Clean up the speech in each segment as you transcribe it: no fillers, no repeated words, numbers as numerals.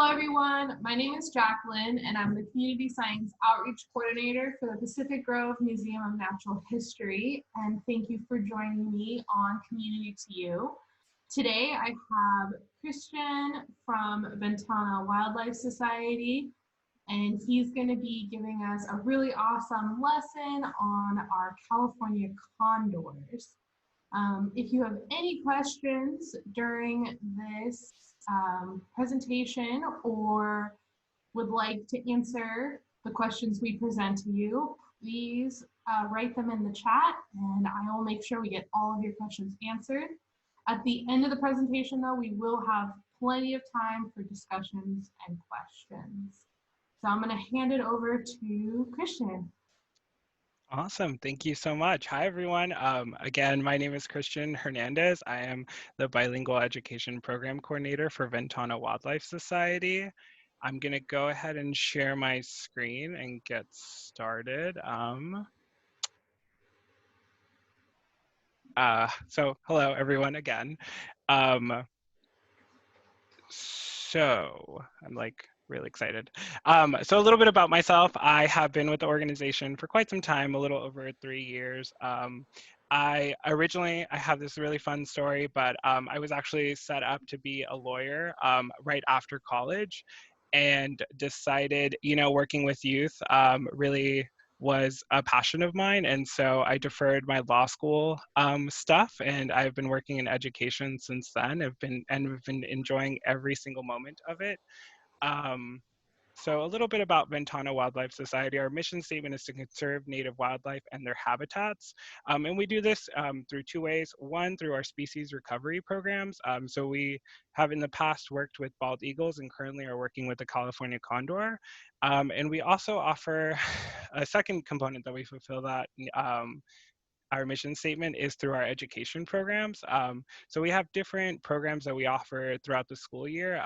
Hello, everyone. My name is Jaclyn, and I'm the Community Science Outreach Coordinator for the Pacific Grove Museum of Natural History. And thank you for joining me on Community to You. Today, I have Cristian from Ventana Wildlife Society, and he's going to be giving us a really awesome lesson on our California condors. If you have any questions during this presentation or would like to answer the questions we present to you, please write them in the chat and I will make sure we get all of your questions answered. At the end of the presentation though, we will have plenty of time for discussions and questions. So I'm going to hand it over to Cristian. Awesome. Thank you so much. Hi, everyone. Again, my name is Cristian Hernandez. I am the Bilingual Education Program Coordinator for Ventana Wildlife Society. I'm going to go ahead and share my screen and get started. So hello, everyone, again. So I'm really excited. So a little bit about myself. I have been with the organization for quite some time, a little over 3 years. I have this really fun story, but I was actually set up to be a lawyer right after college and decided, working with youth really was a passion of mine. And so I deferred my law school stuff, and I've been working in education since then. I've been enjoying every single moment of it. So a little bit about Ventana Wildlife Society. Our mission statement is to conserve native wildlife and their habitats. And we do this through 2 ways. One, through our species recovery programs. So we have in the past worked with bald eagles and currently are working with the California Condor. And we also offer a second component that we fulfill that our mission statement is through our education programs. So we have different programs that we offer throughout the school year.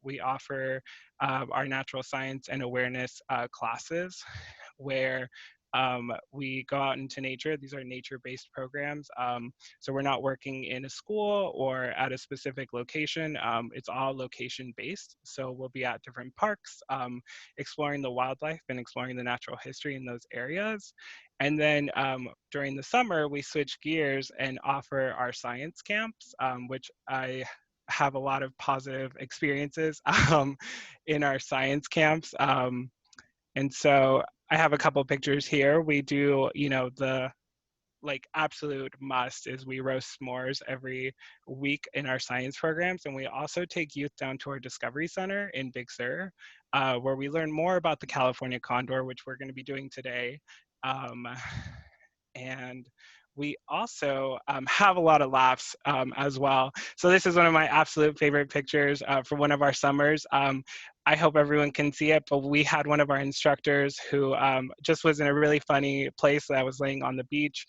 We offer our natural science and awareness classes where we go out into nature. These are nature-based programs. So we're not working in a school or at a specific location. It's all location-based. So we'll be at different parks, exploring the wildlife and exploring the natural history in those areas. And then during the summer, we switch gears and offer our science camps, which I have a lot of positive experiences in our science camps. And so I have a couple pictures here. We do, the absolute must is we roast s'mores every week in our science programs. And we also take youth down to our Discovery Center in Big Sur, where we learn more about the California Condor, which we're going to be doing today. And we also have a lot of laughs as well. So this is one of my absolute favorite pictures for one of our summers. I hope everyone can see it, but we had one of our instructors who just was in a really funny place that was laying on the beach.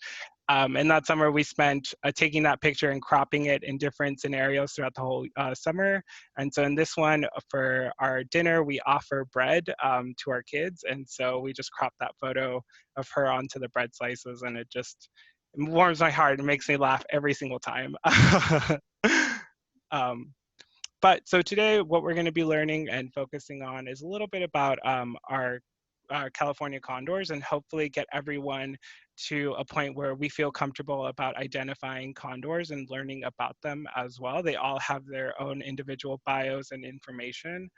And that summer we spent taking that picture and cropping it in different scenarios throughout the whole summer. And so in this one, for our dinner, we offer bread to our kids. And so we just cropped that photo of her onto the bread slices, and it warms my heart and makes me laugh every single time. But so today, what we're going to be learning and focusing on is a little bit about our California condors, and hopefully get everyone to a point where we feel comfortable about identifying condors and learning about them as well. They all have their own individual bios and information,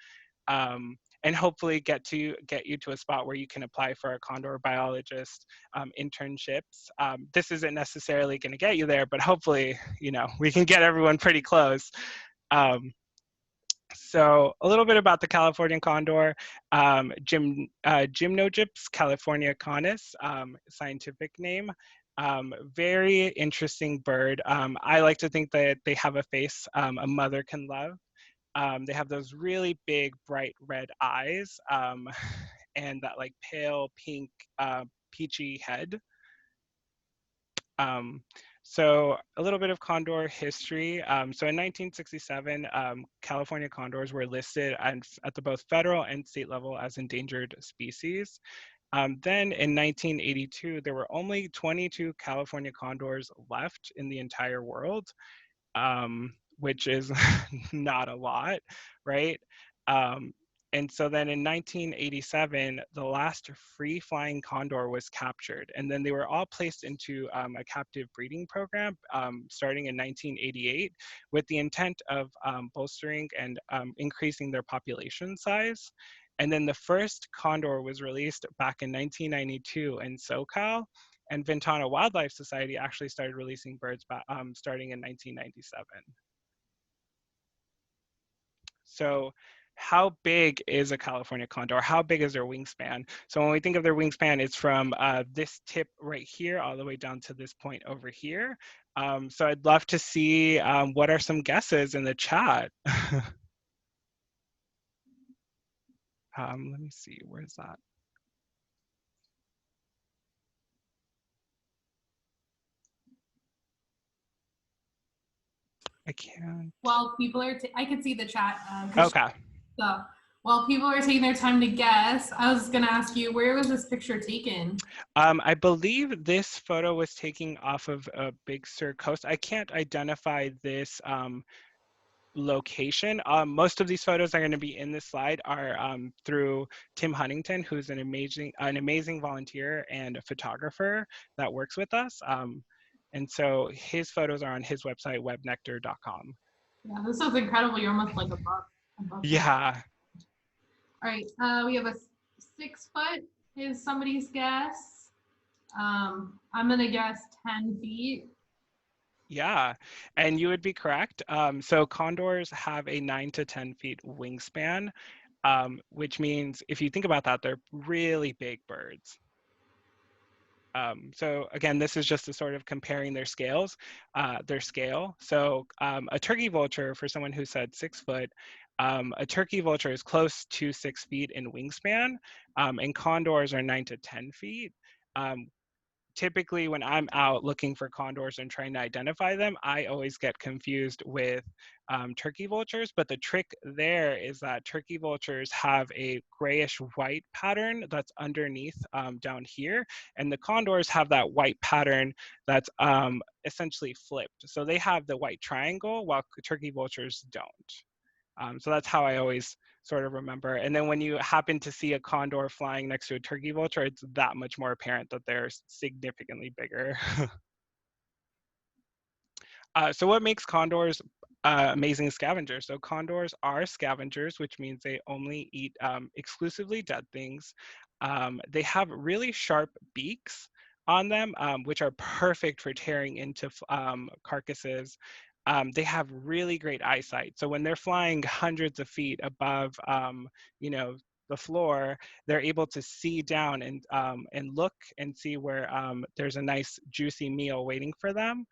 and hopefully get you to a spot where you can apply for a condor biologist internships. This isn't necessarily going to get you there, but hopefully, we can get everyone pretty close. So a little bit about the California condor, Gymnogyps californianus, scientific name. Very interesting bird. I like to think that they have a face a mother can love. They have those really big, bright red eyes and that pale pink, peachy head. So a little bit of condor history. So in 1967, California condors were listed at the both federal and state level as endangered species. Then in 1982, there were only 22 California condors left in the entire world, which is not a lot, right? And so then in 1987, the last free-flying condor was captured, and then they were all placed into a captive breeding program starting in 1988 with the intent of bolstering and increasing their population size. And then the first condor was released back in 1992 in SoCal, and Ventana Wildlife Society actually started releasing birds starting in 1997. So how big is a California condor? How big is their wingspan? So when we think of their wingspan, it's from this tip right here all the way down to this point over here. So I'd love to see what are some guesses in the chat. Let me see, where's that? I can't. While people are, I can see the chat. Okay. So while people are taking their time to guess, I was gonna ask you, where was this picture taken? I believe this photo was taken off of a Big Sur coast. I can't identify this location. Most of these photos that are going to be in this slide are through Tim Huntington, who's an amazing volunteer and a photographer that works with us. And so his photos are on his website, webnectar.com. Yeah, this is incredible. You're almost like above Yeah. All right, we have a 6 foot is somebody's guess. I'm gonna guess 10 feet. Yeah, and you would be correct. So condors have a 9 to 10 feet wingspan, which means if you think about that, they're really big birds. So again, this is just a sort of comparing their scale. So a turkey vulture, for someone who said 6 foot, a turkey vulture is close to 6 feet in wingspan, and condors are 9 to 10 feet. Typically when I'm out looking for condors and trying to identify them, I always get confused with turkey vultures. But the trick there is that turkey vultures have a grayish white pattern that's underneath down here. And the condors have that white pattern that's essentially flipped. So they have the white triangle while turkey vultures don't. So that's how I always sort of remember. And then when you happen to see a condor flying next to a turkey vulture, it's that much more apparent that they're significantly bigger. So what makes condors amazing scavengers? So condors are scavengers, which means they only eat exclusively dead things. They have really sharp beaks on them, which are perfect for tearing into carcasses. They have really great eyesight. So when they're flying hundreds of feet above, you know, the floor, they're able to see down and look and see where there's a nice juicy meal waiting for them.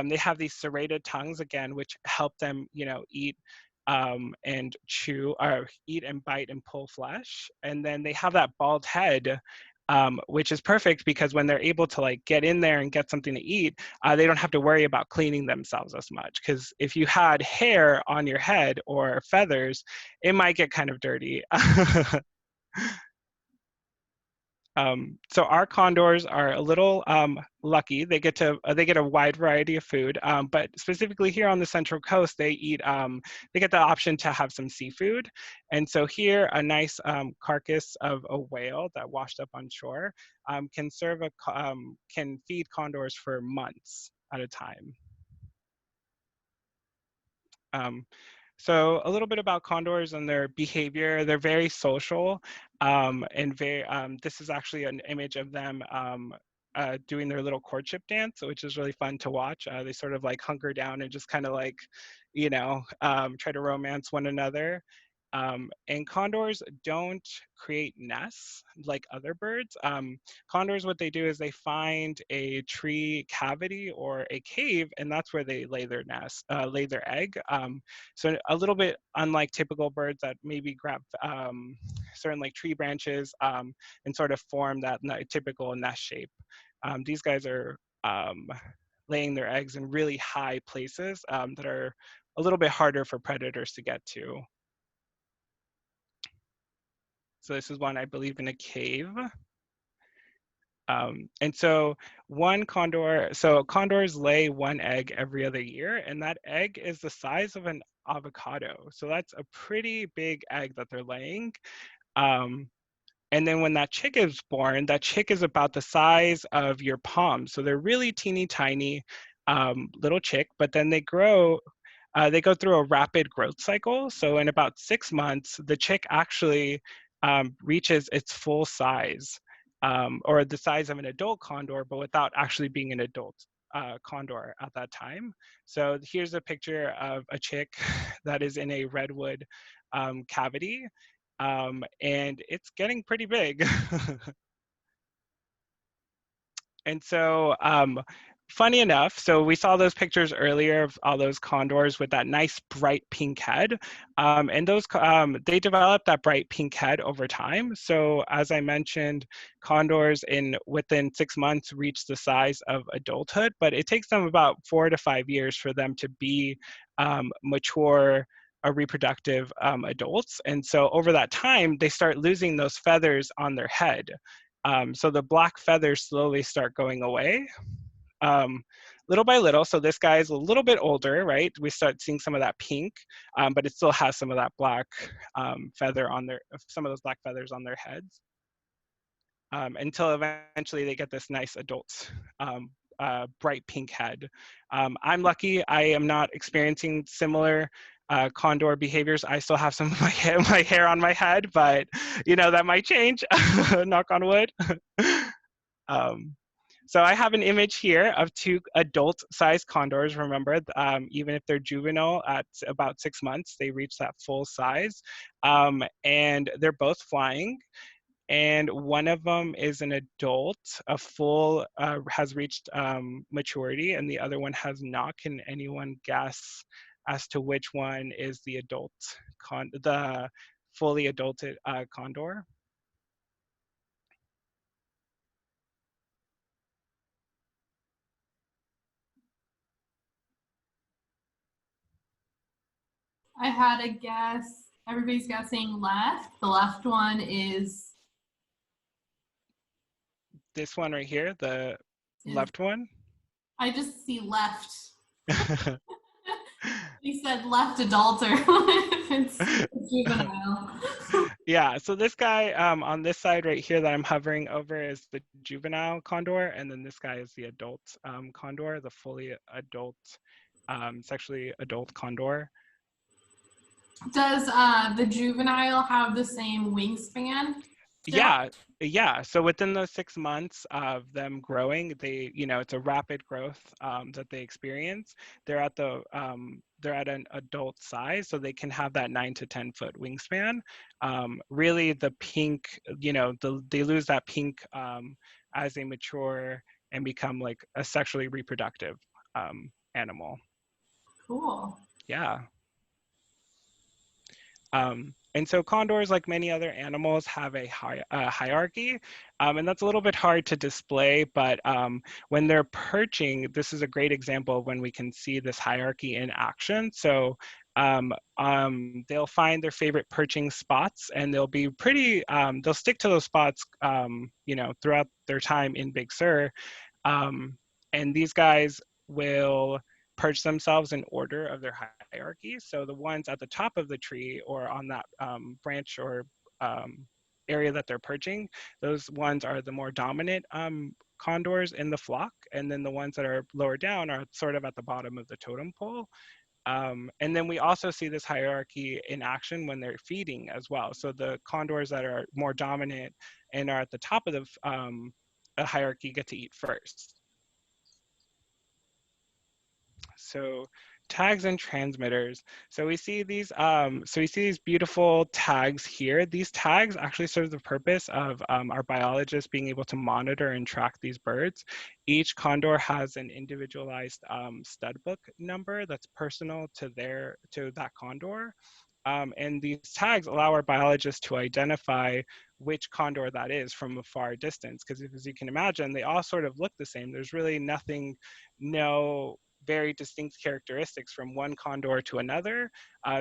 They have these serrated tongues again, which help them, you know, eat and chew, or eat and bite and pull flesh. And then they have that bald head, which is perfect because when they're able to like get in there and get something to eat, they don't have to worry about cleaning themselves as much. Because if you had hair on your head or feathers, it might get kind of dirty. So our condors are a little lucky. They get a wide variety of food, but specifically here on the Central Coast, they get the option to have some seafood. And so here, a nice carcass of a whale that washed up on shore can feed condors for months at a time. So a little bit about condors and their behavior. They're very social, and this is actually an image of them doing their little courtship dance, which is really fun to watch. They sort of like hunker down and just kind of like, you know, try to romance one another. And condors don't create nests like other birds. Condors, what they do is they find a tree cavity or a cave, and that's where they lay their nest, lay their egg. So a little bit unlike typical birds that maybe grab certain like tree branches and sort of form that typical nest shape. These guys are laying their eggs in really high places that are a little bit harder for predators to get to. So this is one, I believe, in a cave. And so condors lay one egg every other year, and that egg is the size of an avocado. So that's a pretty big egg that they're laying. Um, and then when that chick is born, that chick is about the size of your palm. So they're really teeny tiny little chick, but then they go through a rapid growth cycle. So in about 6 months, the chick actually reaches its full size, or the size of an adult condor, but without actually being an adult condor at that time. So here's a picture of a chick that is in a redwood cavity, and it's getting pretty big. And so, funny enough, so we saw those pictures earlier of all those condors with that nice bright pink head, and they develop that bright pink head over time. So as I mentioned, condors within 6 months reach the size of adulthood, but it takes them about 4 to 5 years for them to be mature. Reproductive adults. And so over that time, they start losing those feathers on their head. So the black feathers slowly start going away, little by little. So this guy is a little bit older, right? We start seeing some of that pink, but it still has some of that black some of those black feathers on their heads, until eventually they get this nice adult bright pink head. I'm lucky I am not experiencing similar condor behaviors. I still have some of my hair on my head, but that might change. Knock on wood. um, so I have an image here of two adult-sized condors. Remember, even if they're juvenile at about 6 months, they reach that full size, and they're both flying. And one of them is an adult, has reached maturity, and the other one has not. Can anyone guess as to which one is the the fully adulted condor? I had a guess. Everybody's guessing left. The left one is This one right here, the is left one. I just see left. He said left adult or if it's juvenile. Yeah, so this guy on this side right here that I'm hovering over is the juvenile condor, and then this guy is the adult condor, the fully adult, sexually adult condor. Does the juvenile have the same wingspan still? Yeah. So within those 6 months of them growing, it's a rapid growth that they experience. They're at an adult size, so they can have that 9 to 10 foot wingspan. Really, the pink, they lose that pink as they mature and become like a sexually reproductive animal. Cool. Yeah. And so condors, like many other animals, have a hierarchy, and that's a little bit hard to display, but when they're perching, this is a great example of when we can see this hierarchy in action. So they'll find their favorite perching spots, and they'll stick to those spots, throughout their time in Big Sur. And these guys will perch themselves in order of their hierarchy. So the ones at the top of the tree or on that branch or area that they're perching, those ones are the more dominant condors in the flock. And then the ones that are lower down are sort of at the bottom of the totem pole. And then we also see this hierarchy in action when they're feeding as well. So the condors that are more dominant and are at the top of the hierarchy get to eat first. So tags and transmitters. So we see these beautiful tags here. These tags actually serve the purpose of our biologists being able to monitor and track these birds. Each condor has an individualized stud book number that's personal to that condor. And these tags allow our biologists to identify which condor that is from a far distance. Because as you can imagine, they all sort of look the same. There's really no very distinct characteristics from one condor to another.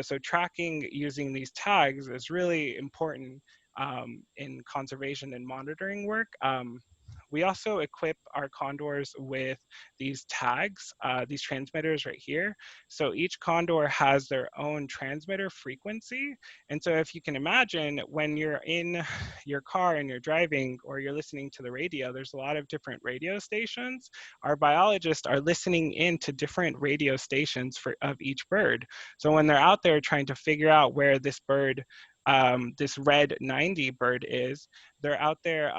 So tracking using these tags is really important in conservation and monitoring work. We also equip our condors with these tags, these transmitters right here. So each condor has their own transmitter frequency. And so if you can imagine, when you're in your car and you're driving or you're listening to the radio, there's a lot of different radio stations. Our biologists are listening into different radio stations of each bird. So when they're out there trying to figure out where this bird, this red 90 bird is, they're out there,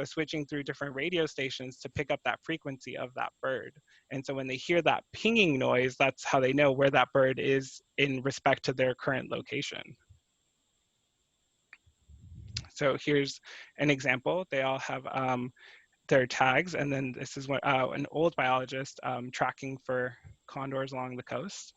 switching through different radio stations to pick up that frequency of that bird. And so when they hear that pinging noise, that's how they know where that bird is in respect to their current location. So here's an example. They all have their tags, and then this is what an old biologist tracking for condors along the coast.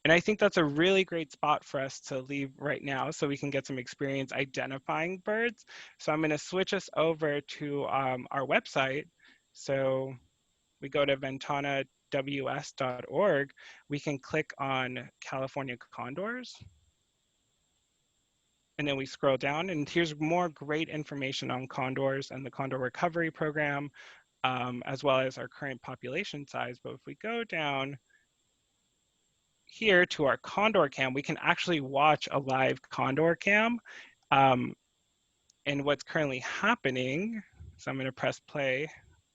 And I think that's a really great spot for us to leave right now so we can get some experience identifying birds. So I'm going to switch us over to our website. So we go to ventanaws.org. We can click on California Condors. And then we scroll down, and here's more great information on condors and the Condor Recovery Program, as well as our current population size. But if we go down here to our Condor Cam, we can actually watch a live Condor Cam. And what's currently happening, so I'm going to press play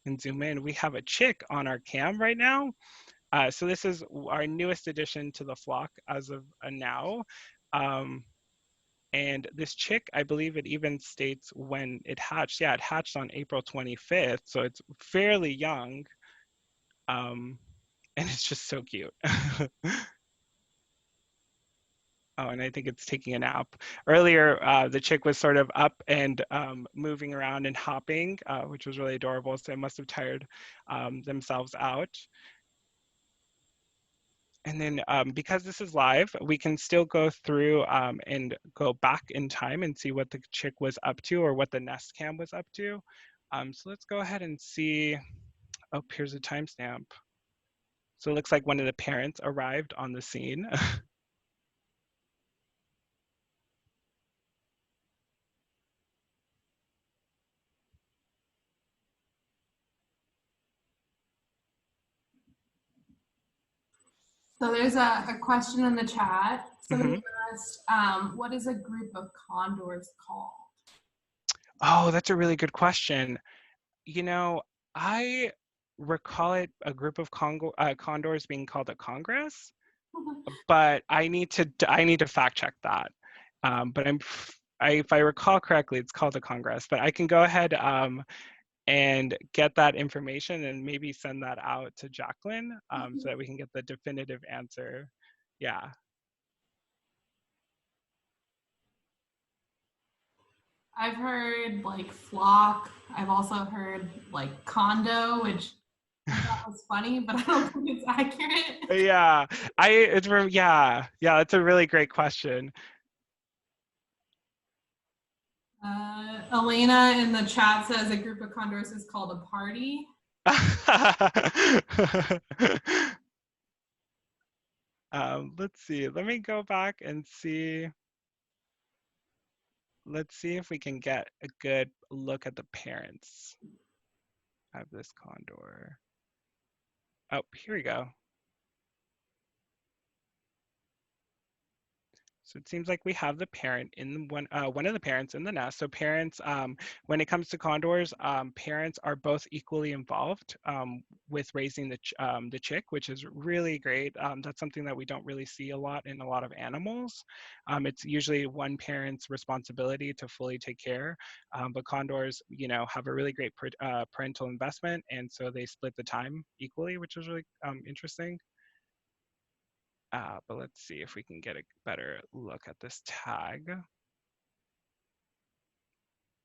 and zoom in. We have a chick on our cam right now. So this is our newest addition to the flock as of now. And this chick, I believe it even states when it hatched. Yeah, it hatched on April 25th, so it's fairly young. And it's just so cute. Oh, and I think it's taking a nap. Earlier, the chick was sort of up and moving around and hopping, which was really adorable. So they must have tired themselves out. And then because this is live, we can still go through and go back in time and see what the chick was up to or what the nest cam was up to. So let's go ahead and see. Oh, here's a timestamp. So it looks like one of the parents arrived on the scene. So there's a question in the chat. Somebody asked, what is a group of condors called? Oh, that's a really good question. You know, I recall it a group of condors being called a congress, but I need to fact check that. But if I recall correctly, it's called a congress. But I can go ahead and get that information and maybe send that out to Jaclyn so that we can get the definitive answer. Yeah. I've heard like flock. I've also heard like condo, which I thought was funny, but I don't think it's accurate. Yeah, yeah, that's a really great question. Elena in the chat says a group of condors is called a party. Let's see. Let me go back and see. Let's see if we can get a good look at the parents of this condor. Oh, here we go. So it seems like we have the parent in one of the parents in the nest. So parents, when it comes to condors, parents are both equally involved with raising the chick, which is really great. That's something that we don't really see a lot in a lot of animals. It's usually one parent's responsibility to fully take care, but condors, have a really great parental investment, and so they split the time equally, which is really interesting. But let's see if we can get a better look at this tag.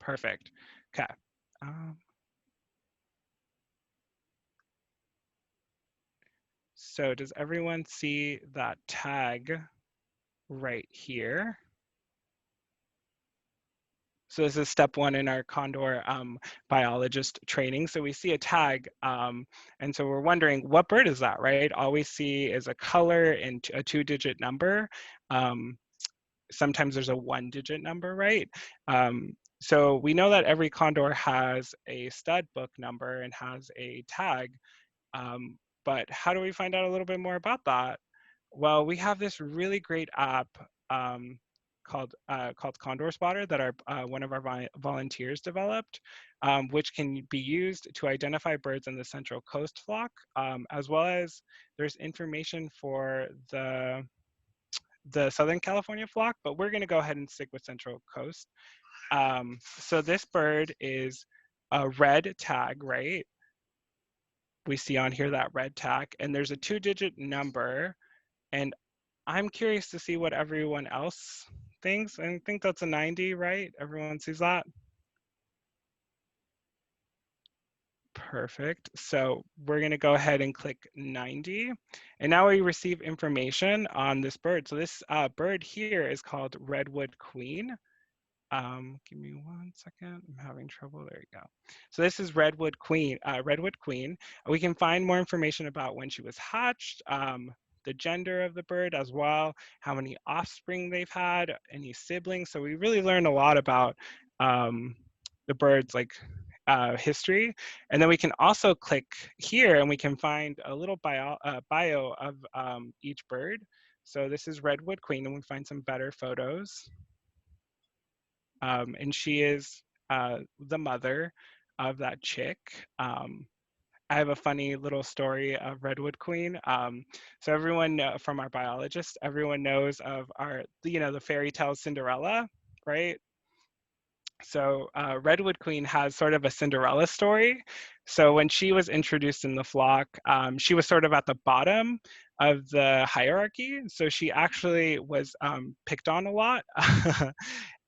Perfect. Okay. So does everyone see that tag right here? So this is step one in our Condor biologist training. So we see a tag, and so we're wondering, what bird is that, right? All we see is a color and a 2-digit number. Sometimes there's a 1-digit number, right? So we know that every condor has a stud book number and has a tag, but how do we find out a little bit more about that? Well, we have this really great app um, called Condor Spotter that one of our volunteers developed, which can be used to identify birds in the Central Coast flock, as well as there's information for the Southern California flock, but we're going to go ahead and stick with Central Coast. So this bird is a red tag, right? We see on here that red tag, and there's a 2-digit number, and I'm curious to see what everyone else thinks. I think that's a 90, right? Everyone sees that? Perfect. So we're going to go ahead and click 90. And now we receive information on this bird. So this bird here is called Redwood Queen. Give me 1 second. I'm having trouble. There you go. So this is Redwood Queen. Redwood Queen. We can find more information about when she was hatched, the gender of the bird as well, how many offspring they've had, any siblings. So we really learned a lot about the bird's history. And then we can also click here and we can find a little bio of each bird. So this is Redwood Queen, and we find some better photos. And she is the mother of that chick. I have a funny little story of Redwood Queen. So everyone from our biologists, everyone knows of the fairy tale Cinderella, right? So Redwood Queen has sort of a Cinderella story. So when she was introduced in the flock, she was sort of at the bottom of the hierarchy. So she actually was picked on a lot.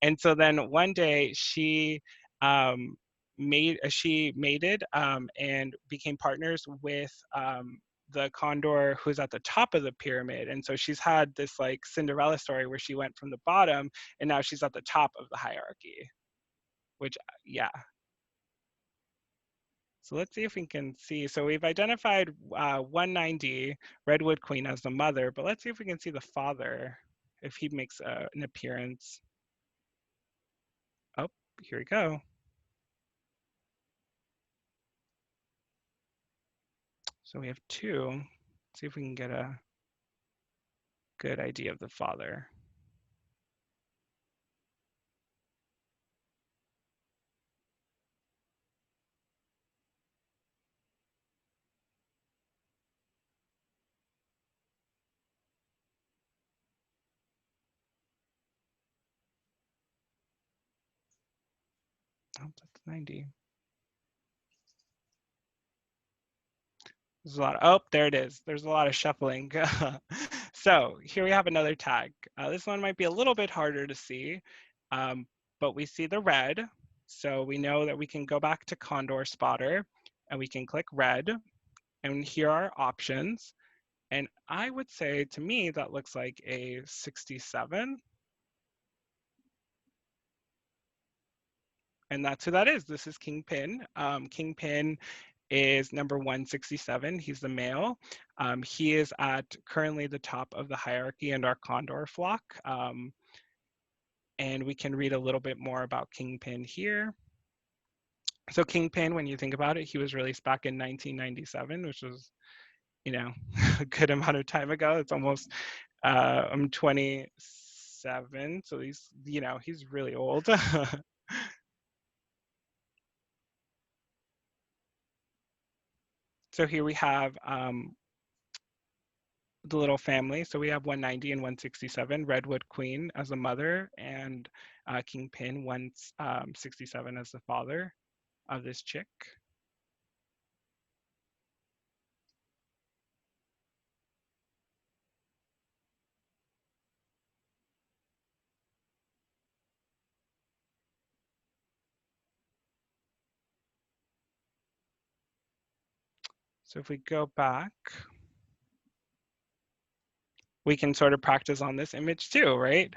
And so then one day um, she mated and became partners with the condor who's at the top of the pyramid. And so she's had this like Cinderella story where she went from the bottom and now she's at the top of the hierarchy, which, yeah. So let's see if we can see. So we've identified 190, Redwood Queen, as the mother, but let's see if we can see the father, if he makes an appearance. Oh, here we go. So we have two. Let's see if we can get a good idea of the father. Oh, that's 90. There's a lot. Oh, there it is. There's a lot of shuffling. So here we have another tag. This one might be a little bit harder to see, but we see the red. So we know that we can go back to Condor Spotter and we can click red. And here are options. And I would say, to me, that looks like a 67. And that's who that is. This is Kingpin. Kingpin is number 167. He's the male. He is at currently the top of the hierarchy in our condor flock. And we can read a little bit more about Kingpin here. So Kingpin, when you think about it, he was released back in 1997, which was, a good amount of time ago. It's almost, I'm 27, so he's really old. So here we have the little family. So we have 190 and 167, Redwood Queen as the mother, and Kingpin 167 as the father of this chick. So if we go back, we can sort of practice on this image too, right?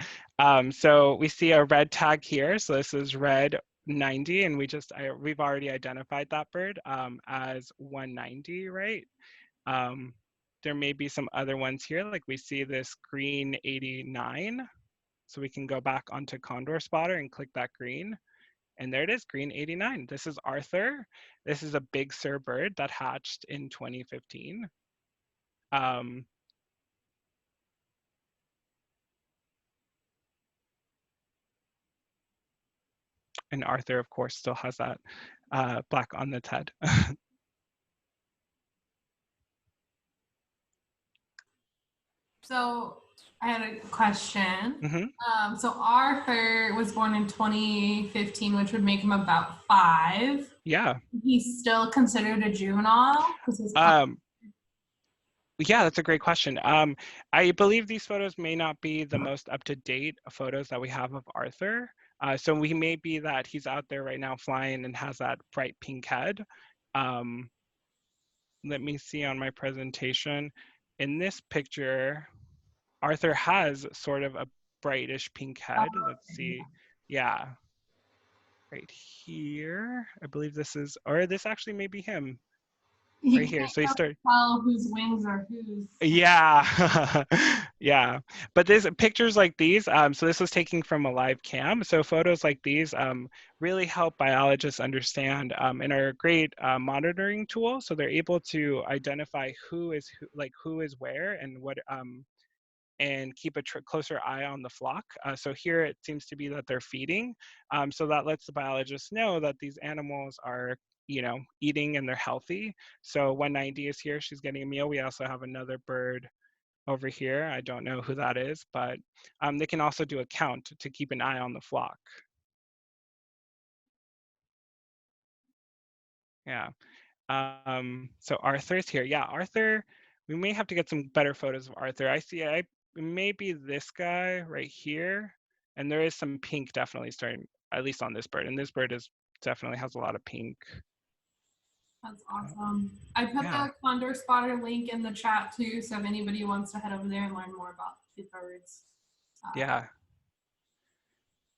So we see a red tag here. So this is red 90, and we've already identified that bird as 190, right? There may be some other ones here, like we see this green 89. So we can go back onto Condor Spotter and click that green. And there it is, green 89. This is Arthur. This is a big Sir bird that hatched in 2015. And Arthur, of course, still has that black on the head. So I had a question. Mm-hmm. So Arthur was born in 2015, which would make him about 5. Yeah. He's still considered a juvenile? Yeah, that's a great question. I believe these photos may not be the most up-to-date photos that we have of Arthur. So we may be that he's out there right now flying and has that bright pink head. Let me see on my presentation. In this picture, Arthur has sort of a brightish pink head. Let's see. Yeah, right here. I believe this is, or this actually may be him. You Right here. can't So he started. tell whose wings are whose. Yeah, yeah. But there's pictures like these. So this was taken from a live cam. So photos like these really help biologists understand and are a great monitoring tool. So they're able to identify who is where and what and keep a closer eye on the flock. So here it seems to be that they're feeding. So that lets the biologists know that these animals are, eating and they're healthy. So 190 is here, she's getting a meal. We also have another bird over here. I don't know who that is, but they can also do a count to keep an eye on the flock. Yeah. So Arthur's here. Yeah, Arthur, we may have to get some better photos of Arthur. It may be this guy right here. And there is some pink definitely starting, at least on this bird. And this bird definitely has a lot of pink. That's awesome. I put Yeah. the Condor spotter link in the chat too, so if anybody wants to head over there and learn more about the birds. Yeah.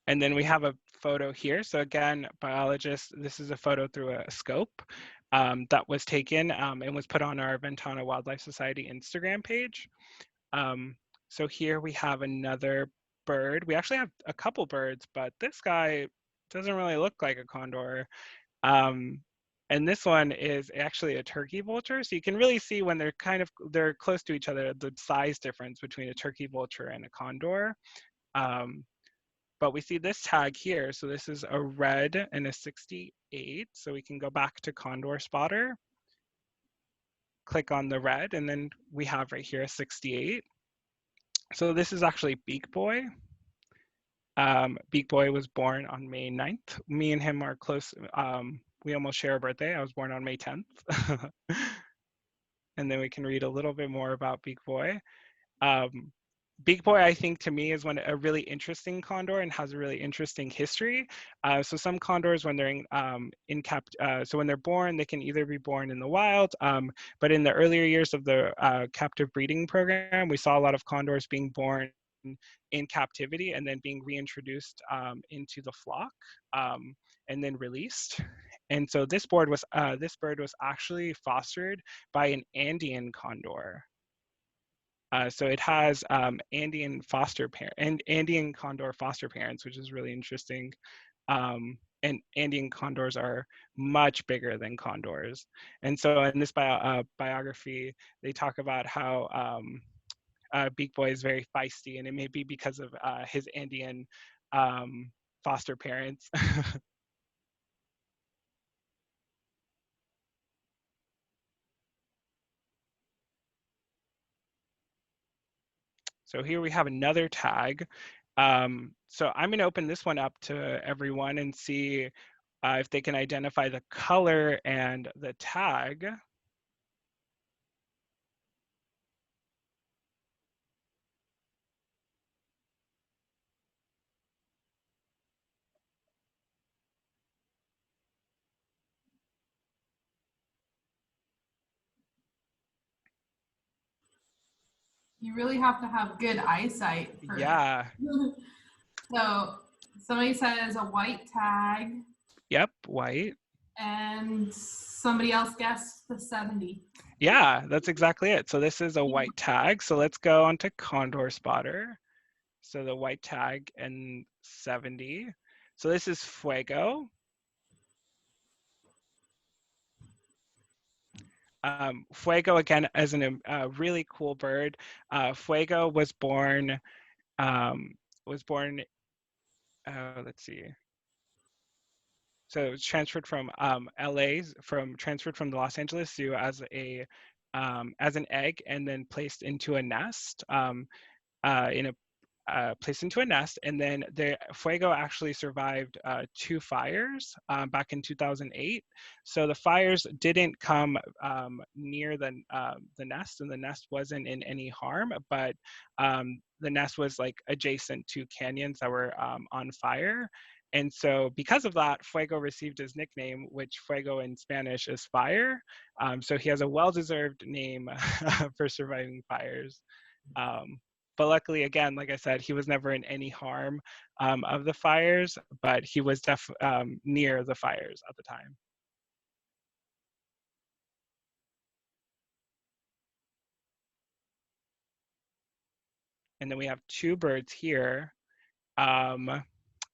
And then we have a photo here. So again, biologists, this is a photo through a scope that was taken and was put on our Ventana Wildlife Society Instagram page. So here we have another bird. We actually have a couple birds, but this guy doesn't really look like a condor. And this one is actually a turkey vulture. So you can really see when they're close to each other, the size difference between a turkey vulture and a condor. But we see this tag here. So this is a red and a 68. So we can go back to Condor Spotter, click on the red, and then we have right here a 68. So this is actually Beak Boy. Beak Boy was born on May 9th. Me and him are close. We almost share a birthday. I was born on May 10th. And then we can read a little bit more about Beak Boy. Beak Boy, I think, to me, is a really interesting condor and has a really interesting history. So some condors, when they're so when they're born, they can either be born in the wild, but in the earlier years of the captive breeding program, we saw a lot of condors being born in captivity and then being reintroduced into the flock and then released. And so this bird was actually fostered by an Andean condor. So it has Andean condor foster parents, which is really interesting. And Andean condors are much bigger than condors. And so in this biography, they talk about how Beak Boy is very feisty, and it may be because of his Andean foster parents. So here we have another tag. So I'm going to open this one up to everyone and see if they can identify the color and the tag. You really have to have good eyesight. Yeah. So somebody says a white tag. Yep, white. And somebody else guessed the 70. Yeah, that's exactly it. So this is a white tag. So let's go on to Condor Spotter. So the white tag and 70. So this is Fuego. Fuego, again, as a really cool bird. Fuego was born, um, was born, let's see. So it was transferred from LA, transferred from the Los Angeles Zoo as an egg, and then placed into a nest. In a Placed into a nest, and then the Fuego actually survived 2 fires back in 2008. So the fires didn't come near the nest, and the nest wasn't in any harm, but the nest was like adjacent to canyons that were on fire. And so because of that, Fuego received his nickname, which Fuego in Spanish is fire. So he has a well-deserved name for surviving fires. Um, but luckily, again, like I said, he was never in any harm of the fires, but he was near the fires at the time. And then we have 2 birds here.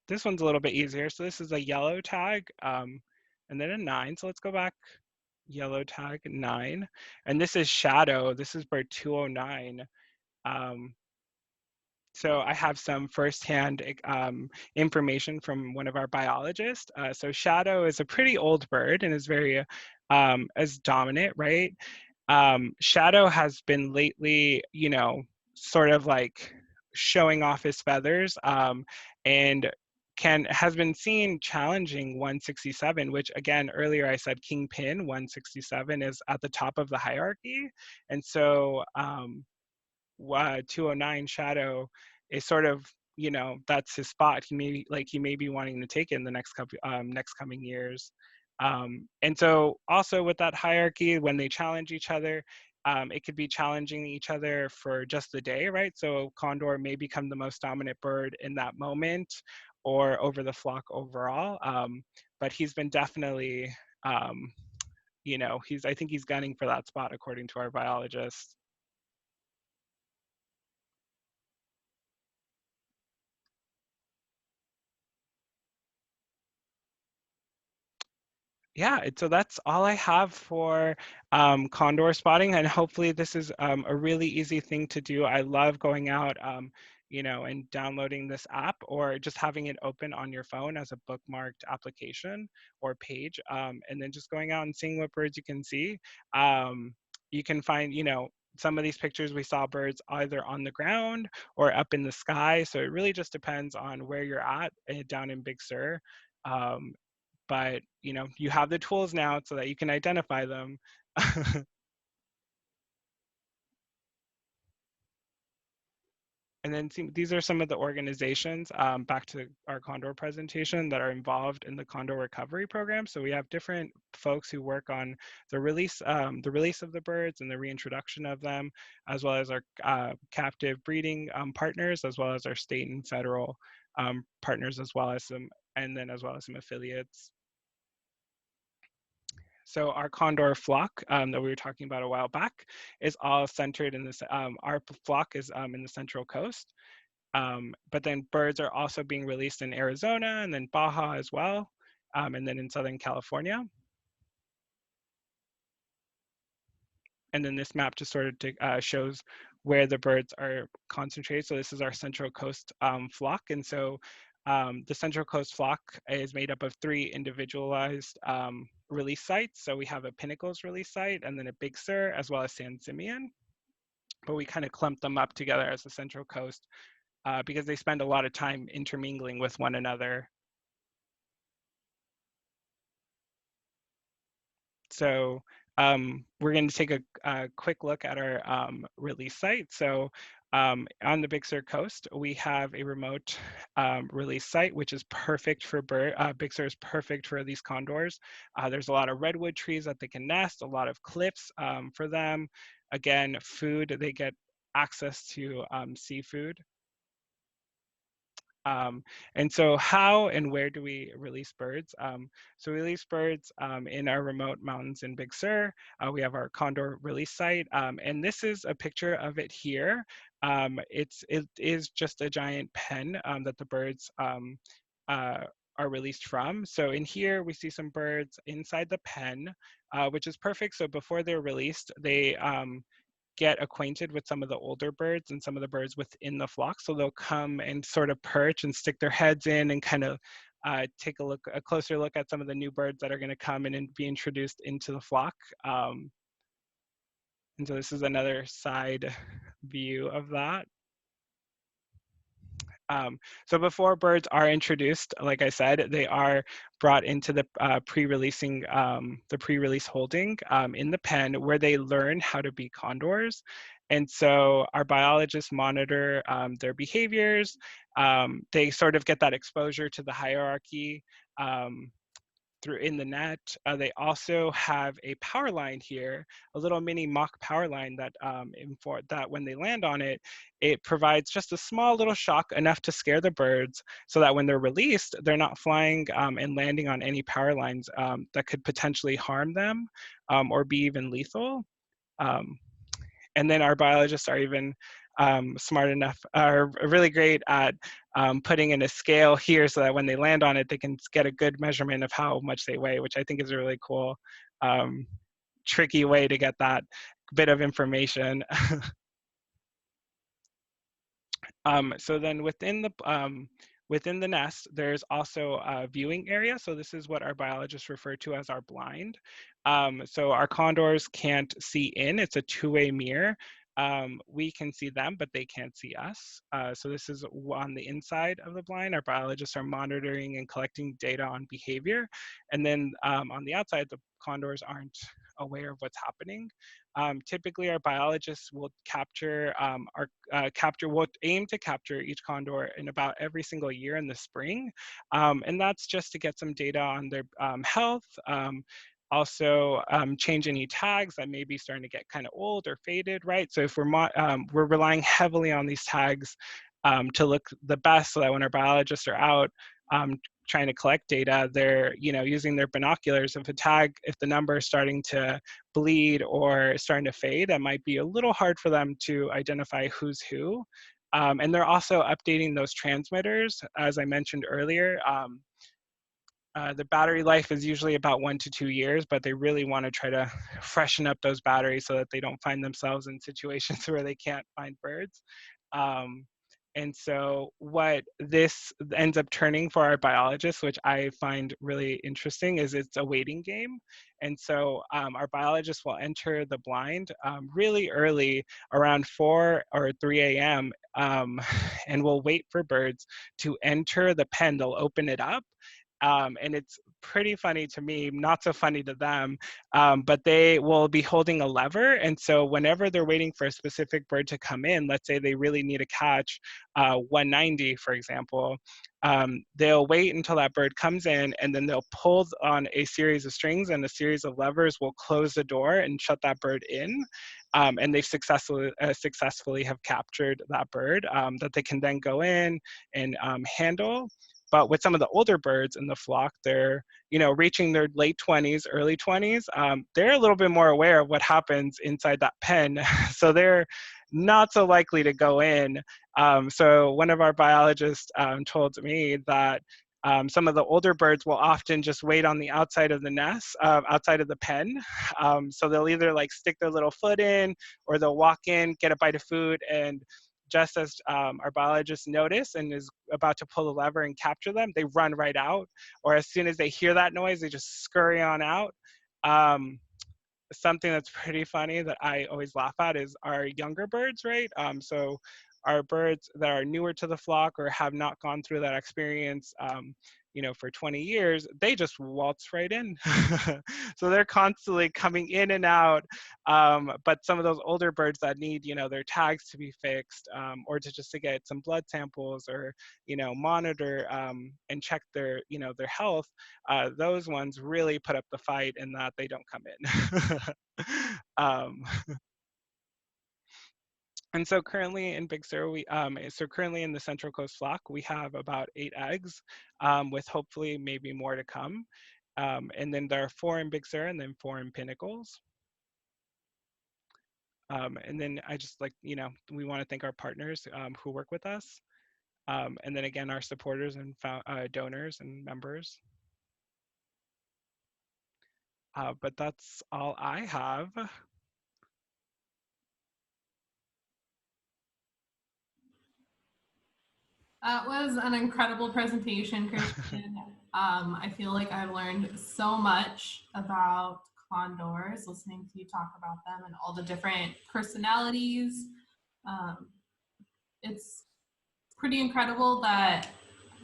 This one's a little bit easier. So this is a yellow tag and then a 9. So let's go back. Yellow tag 9. And this is Shadow. This is bird 209. So I have some firsthand information from one of our biologists. So Shadow is a pretty old bird and is very as dominant, right? Shadow has been lately, sort of like showing off his feathers and has been seen challenging 167, which again, earlier I said Kingpin 167 is at the top of the hierarchy. And so 209 Shadow is sort of, that's his spot. He may be wanting to take it in the next coming years. And so also with that hierarchy, when they challenge each other, it could be challenging each other for just the day, right? So Condor may become the most dominant bird in that moment or over the flock overall. But he's been definitely, I think he's gunning for that spot according to our biologist. Yeah, so that's all I have for condor spotting, and hopefully this is a really easy thing to do. I love going out, and downloading this app or just having it open on your phone as a bookmarked application or page, and then just going out and seeing what birds you can see. You can find, some of these pictures we saw birds either on the ground or up in the sky, so it really just depends on where you're at down in Big Sur. Um, but you have the tools now so that you can identify them. And then these are some of the organizations, back to our Condor presentation, that are involved in the Condor recovery program. So we have different folks who work on the release of the birds and the reintroduction of them, as well as our captive breeding partners, as well as our state and federal partners, as well as some affiliates. So our condor flock that we were talking about a while back is all centered in this. Our flock is in the Central Coast, but then birds are also being released in Arizona and then Baja as well, and then in Southern California. And then this map just sort of shows where the birds are concentrated. So this is our Central Coast flock. And so the Central Coast flock is made up of 3 individualized release sites. So we have a Pinnacles release site, and then a Big Sur, as well as San Simeon. But we kind of clump them up together as the Central Coast because they spend a lot of time intermingling with one another. So we're going to take a quick look at our release site. So on the Big Sur coast, we have a remote release site, which is perfect for Big Sur is perfect for these condors. There's a lot of redwood trees that they can nest, a lot of cliffs for them. Again, food, they get access to seafood. And so how and where do we release birds? So we release birds in our remote mountains in Big Sur. We have our Condor release site. And this is a picture of it here. It is just a giant pen that the birds are released from. So in here, we see some birds inside the pen, which is perfect. So before they're released, they get acquainted with some of the older birds and some of the birds within the flock. So they'll come and sort of perch and stick their heads in and kind of take a closer look at some of the new birds that are going to come in and be introduced into the flock. And so this is another side view of that. So before birds are introduced, like I said, they are brought into the pre-release holding in the pen where they learn how to be condors. And so our biologists monitor their behaviors. They sort of get that exposure to the hierarchy. Through in the net. They also have a power line here, a little mini mock power line that that when they land on it, it provides just a small little shock enough to scare the birds so that when they're released, they're not flying and landing on any power lines that could potentially harm them or be even lethal. Um, and then our biologists are even smart enough, are really great at putting in a scale here so that when they land on it, they can get a good measurement of how much they weigh, which I think is a really cool, tricky way to get that bit of information. So then within the nest, there's also a viewing area. So this is what our biologists refer to as our blind. So our condors can't see in, it's a two-way mirror. We can see them, but they can't see us. So this is on the inside of the blind. Our biologists are monitoring and collecting data on behavior. And then on the outside, the condors aren't aware of what's happening. Typically, our biologists will will aim to capture each condor in about every single year in the spring. And that's just to get some data on their health, also change any tags that may be starting to get kind of old or faded, right? So if we're relying heavily on these tags to look the best so that when our biologists are out trying to collect data, they're using their binoculars. If the number is starting to bleed or starting to fade, that might be a little hard for them to identify who's who. And they're also updating those transmitters, as I mentioned earlier. The battery life is usually about 1 to 2 years, but they really want to try to freshen up those batteries so that they don't find themselves in situations where they can't find birds. Um, and so what this ends up turning for our biologists, which I find really interesting, is it's a waiting game. And so our biologists will enter the blind really early, around 4 or 3 a.m., and will wait for birds to enter the pen. They'll open it up. And it's pretty funny to me, not so funny to them, but they will be holding a lever. And so whenever they're waiting for a specific bird to come in, let's say they really need to catch 190, for example, they'll wait until that bird comes in, and then they'll pull on a series of strings, and a series of levers will close the door and shut that bird in. And they've successfully have captured that bird that they can then go in and handle. But with some of the older birds in the flock, they're reaching their late 20s, early 20s. They're a little bit more aware of what happens inside that pen, so they're not so likely to go in. So one of our biologists told me that some of the older birds will often just wait on the outside of the nest, outside of the pen. So they'll either like stick their little foot in, or they'll walk in, get a bite of food, and just as our biologists notice and is about to pull the lever and capture them, they run right out. Or as soon as they hear that noise, they just scurry on out. Something that's pretty funny that I always laugh at is our younger birds, right? So our birds that are newer to the flock or have not gone through that experience, for 20 years, they just waltz right in. So they're constantly coming in and out. But some of those older birds that need, their tags to be fixed, or to get some blood samples, or, monitor and check their health, those ones really put up the fight in that they don't come in. um, and so currently in Big Sur, currently in the Central Coast flock, we have about 8 eggs, with hopefully maybe more to come. And then there are 4 in Big Sur and then 4 in Pinnacles. And then I just we want to thank our partners who work with us. And then again, our supporters and donors and members. But that's all I have. That was an incredible presentation, Cristian. I feel like I've learned so much about condors listening to you talk about them and all the different personalities. Um, it's pretty incredible that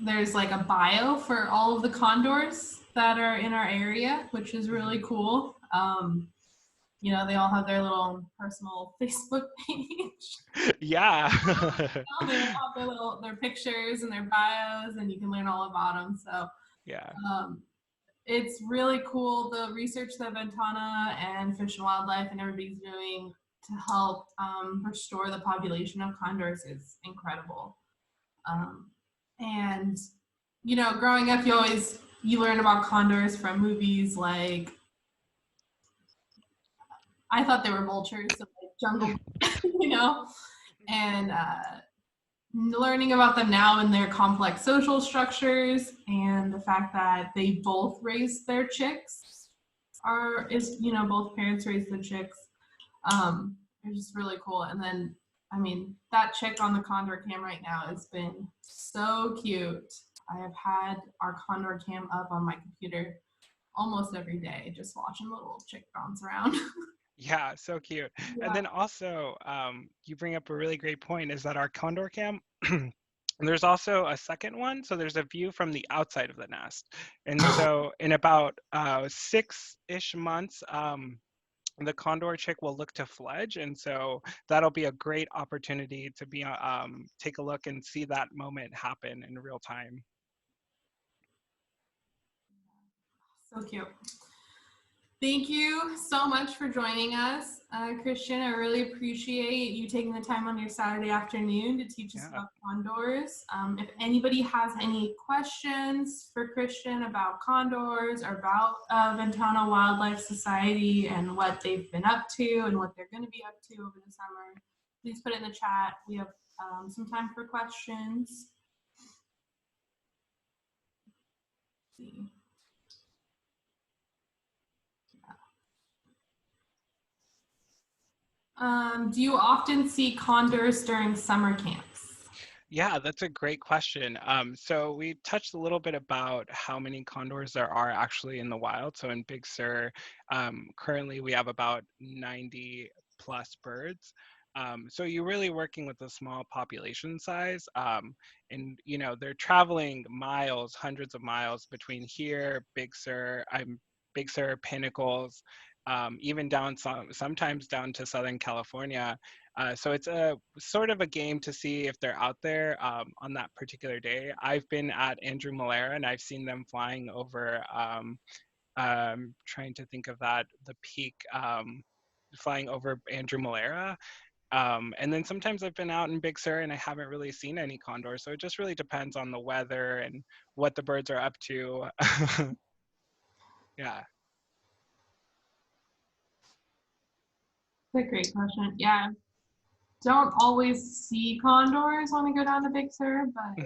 there's like a bio for all of the condors that are in our area, which is really cool. You know, they all have their little personal Facebook page. Yeah. They all have their pictures and their bios, and you can learn all about them. So Yeah. it's really cool, the research that Ventana and Fish and Wildlife and everybody's doing to help restore the population of condors is incredible. And you know, growing up, you learn about condors from movies like, I thought they were vultures, so like Jungle, you know, and learning about them now and their complex social structures and the fact that they both raise their chicks you know, both parents raise the chicks. It's just really cool. And then, I mean, that chick on the Condor Cam right now has been so cute. I have had our Condor Cam up on my computer almost every day, just watching the little chick bounce around. Yeah, so cute. And Yeah. then also, you bring up a really great point is that our Condor Cam, there's also a second one. So there's a view from the outside of the nest. And so in about 6-ish months, the condor chick will look to fledge. And so that'll be a great opportunity to be take a look and see that moment happen in real time. So cute. Thank you so much for joining us, Cristian. I really appreciate you taking the time on your Saturday afternoon to teach us about condors. If anybody has any questions for Cristian about condors or about Ventana Wildlife Society and what they've been up to and what they're going to be up to over the summer, please put it in the chat. We have some time for questions. Let's see. Do you often see condors during summer camps? Yeah, that's a great question. So we touched a little bit about how many condors there are actually in the wild. So in Big Sur, currently we have about 90 plus birds. So you're really working with a small population size, and you know they're traveling miles, hundreds of miles between here, Big Sur, Pinnacles, even down sometimes down to Southern California. So it's a sort of a game to see if they're out there on that particular day. I've been at Andrew Malera and I've seen them flying over, trying to think of the peak, flying over Andrew Malera. And then sometimes I've been out in Big Sur and I haven't really seen any condors. So it just really depends on the weather and what the birds are up to. Yeah. That's a great question. Yeah, don't always see condors when we go down to Big Sur, but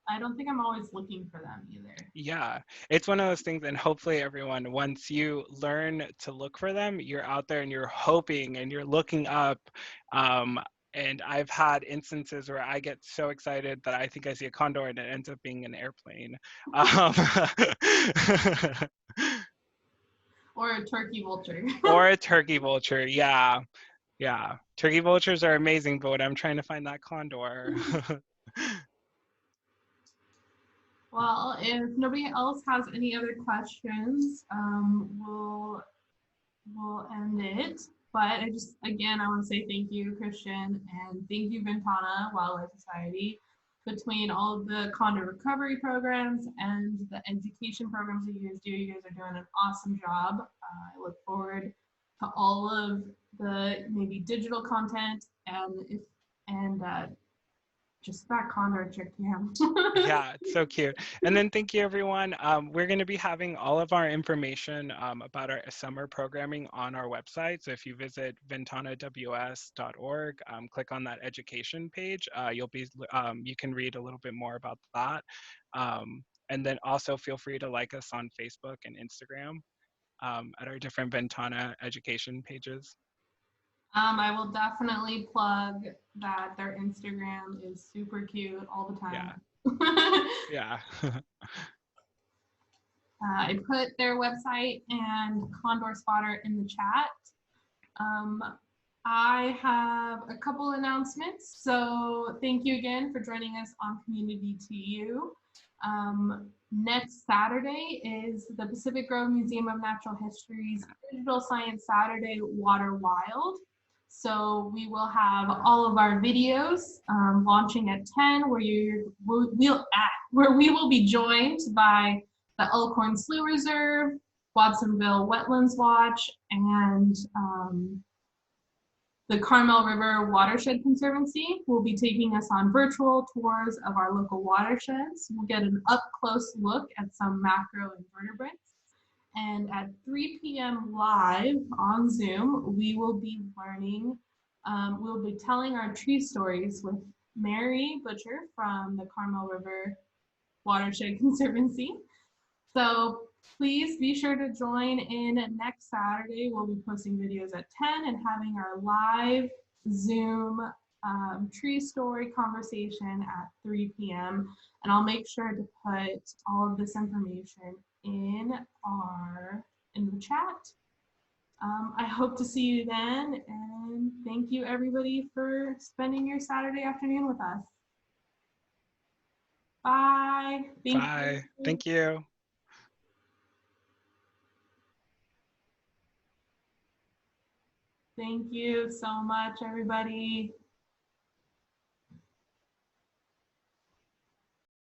I don't think I'm always looking for them either. Yeah, it's one of those things, and hopefully everyone, once you learn to look for them, you're out there and you're hoping and you're looking up. And I've had instances where I get so excited that I think I see a condor and it ends up being an airplane. Or a turkey vulture. Or a turkey vulture, yeah. Yeah, turkey vultures are amazing, but I'm trying to find that condor. Well, if nobody else has any other questions, we'll end it. But again, I want to say thank you, Cristian, and thank you, Ventana Wildlife Society. Between all of the condor recovery programs and the education programs that you guys are doing an awesome job. I look forward to all of the maybe digital content and Just that condor chick cam. Yeah, it's so cute. And then thank you, everyone. We're going to be having all of our information about our summer programming on our website. So if you visit ventanaws.org, click on that education page, you can read a little bit more about that. And then also feel free to like us on Facebook and Instagram at our different Ventana education pages. I will definitely plug that their Instagram is super cute all the Yeah, time. yeah. I put their website and Condor Spotter in the chat. I have a couple announcements. So thank you again for joining us on Community to You. Next Saturday is the Pacific Grove Museum of Natural History's Digital Science Saturday Water Wild. So we will have all of our videos launching at 10, where we will be joined by the Elkhorn Slough Reserve, Watsonville Wetlands Watch, and the Carmel River Watershed Conservancy will be taking us on virtual tours of our local watersheds. We'll get an up-close look at some macro invertebrates. And at 3 p.m. live on Zoom, we will be we'll be telling our tree stories with Mary Butcher from the Carmel River Watershed Conservancy. So please be sure to join in next Saturday. We'll be posting videos at 10 and having our live Zoom tree story conversation at 3 p.m. And I'll make sure to put all of this information in the chat. I hope to see you then, and thank you everybody for spending your Saturday afternoon with us. Bye. Bye. Thank you. Thank you so much, everybody.